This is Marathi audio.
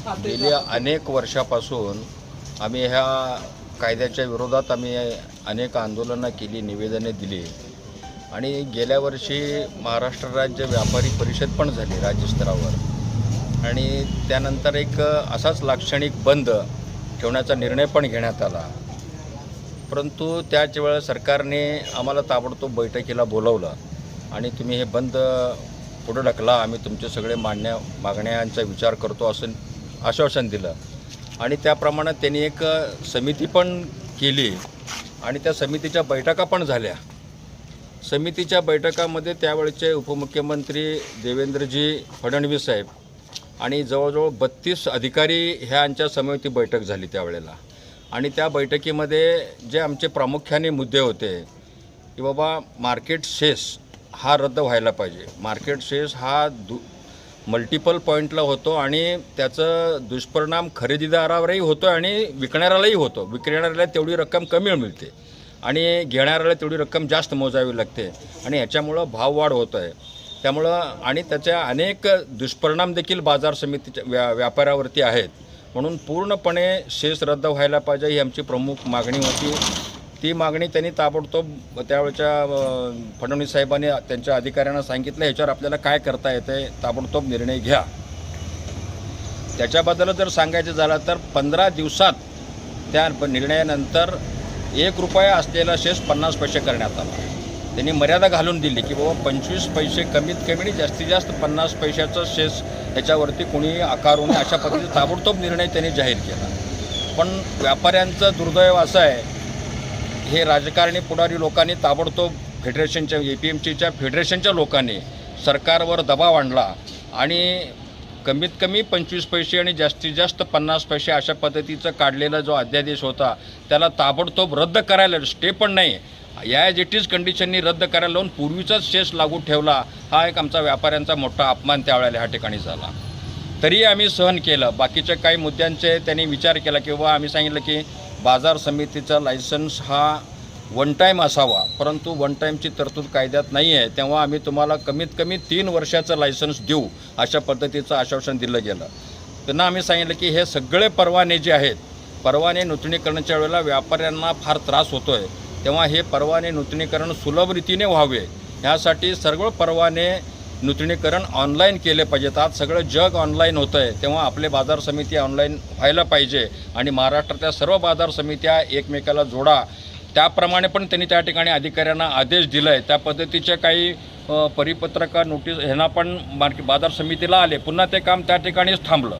गेल्या अनेक वर्षापासून आम्ही ह्या कायद्याच्या विरोधात आम्ही अनेक आंदोलनं केली, निवेदने दिली आणि गेल्या वर्षी महाराष्ट्र राज्य व्यापारी परिषद पण झाली राज्यस्तरावर आणि त्यानंतर एक असाच लाक्षणिक बंद ठेवण्याचा निर्णय पण घेण्यात आला. परंतु त्याच वेळेला सरकारने आम्हाला ताबडतोब बैठकीला बोलवलं आणि तुम्ही हे बंद पुढे ढकला, आम्ही तुमचे सगळे मागण्यांचा विचार करतो असं आश्वासन दिलं आणि त्याप्रमाणे त्यांनी एक समिती पण केली आणि त्या समितीच्या बैठका पण झाल्या. समितीच्या बैठकामध्ये त्यावेळेचे उपमुख्यमंत्री देवेंद्रजी फडणवीस साहेब आणि जवळजवळ 32 अधिकारी ह्यांच्या समिती बैठक झाली त्यावेळेला आणि त्या बैठकीमध्ये जे आमचे प्रामुख्याने मुद्दे होते की बाबा मार्केट सेस हा रद्द व्हायला पाहिजे. मार्केट सेस हा मल्टिपल पॉईंटला होतो आणि त्याचं दुष्परिणाम खरेदीदारावरही होतो आणि विकणाऱ्यालाही होतो. विकणाऱ्याला तेवढी रक्कम कमी मिळते आणि घेणाऱ्याला तेवढी रक्कम जास्त मोजावी लागते आणि ह्याच्यामुळं भाववाढ होत आहे. त्यामुळं आणि त्याच्या अनेक दुष्परिणाम देखील बाजार समितीच्या व्यापारावरती आहेत. म्हणून पूर्णपणे सेस रद्द व्हायला पाहिजे ही आमची प्रमुख मागणी होती. ती मागणी त्यांनी ताबडतोब त्यावेळच्या फडणवीस साहेबांनी त्यांच्या अधिकाऱ्यांना सांगितलं ह्याच्यावर आपल्याला काय करता येतं, ताबडतोब निर्णय घ्या. त्याच्याबद्दल जर सांगायचं झालं तर 15 दिवसात त्या निर्णयानंतर ₹1 असलेला सेस 50 पैसे करण्यात आला. त्यांनी मर्यादा घालून दिली की बाबा 25 पैसे कमीत कमी जास्तीत जास्त 50 पैशाचं सेस ह्याच्यावरती कोणी आकारू नये अशा पद्धतीचा ताबडतोब निर्णय त्यांनी जाहीर केला. पण व्यापाऱ्यांचं दुर्दैव असं आहे, हे राजकारणी पुढारी लोकांनी ताबडतोब फेडरेशनच्या APMCच्या फेडरेशनच्या लोकांनी सरकारवर दबाव आणला आणि कमीत कमी 25 पैसे आणि जास्तीत जास्त 50 पैसे अशा पद्धतीचा काढलेला जो अध्यादेश होता त्याला ताबडतोब रद्द करायला, स्टे पण नाही, ॲज इट इज कंडिशननी रद्द करायला लावून पूर्वीचाच सेस लागू ठेवला. हा एक आमचा व्यापाऱ्यांचा मोठा अपमान त्यावेळेला ह्या ठिकाणी झाला. तरी आम्ही सहन केलं. बाकीच्या काही मुद्द्यांचे त्यांनी विचार केला किंवा आम्ही सांगितलं की बाजार समितीचा लायसन्स हा वन टाईम असावा, परंतु वन टाईमची तरतूद कायद्यात नाही आहे, तेव्हा आम्ही तुम्हाला कमीत कमी 3 वर्षाचं लायसन्स देऊ अशा पद्धतीचं आश्वासन दिलं गेलं. त्यांना आम्ही सांगितलं की हे सगळे परवाने जे आहेत, परवाने नूतनीकरणाच्या वेळेला व्यापाऱ्यांना फार त्रास होतो आहे, तेव्हा हे परवाने नूतनीकरण सुलभ रीतीने व्हावे ह्यासाठी सर्व परवाने नूतनीकरण ऑनलाईन केले पाहिजेत. आज सगळं जग ऑनलाईन होतं आहे, तेव्हा आपले बाजार समिती ऑनलाईन व्हायला पाहिजे आणि महाराष्ट्रातल्या सर्व बाजार समित्या एकमेकाला जोडा. त्याप्रमाणे पण त्यांनी त्या ठिकाणी अधिकाऱ्यांना आदेश दिला आहे. त्या पद्धतीचे काही परिपत्रक नोटीस ह्यांना पण बाजार समितीला आले. पुन्हा ते काम त्या ठिकाणीच थांबलं.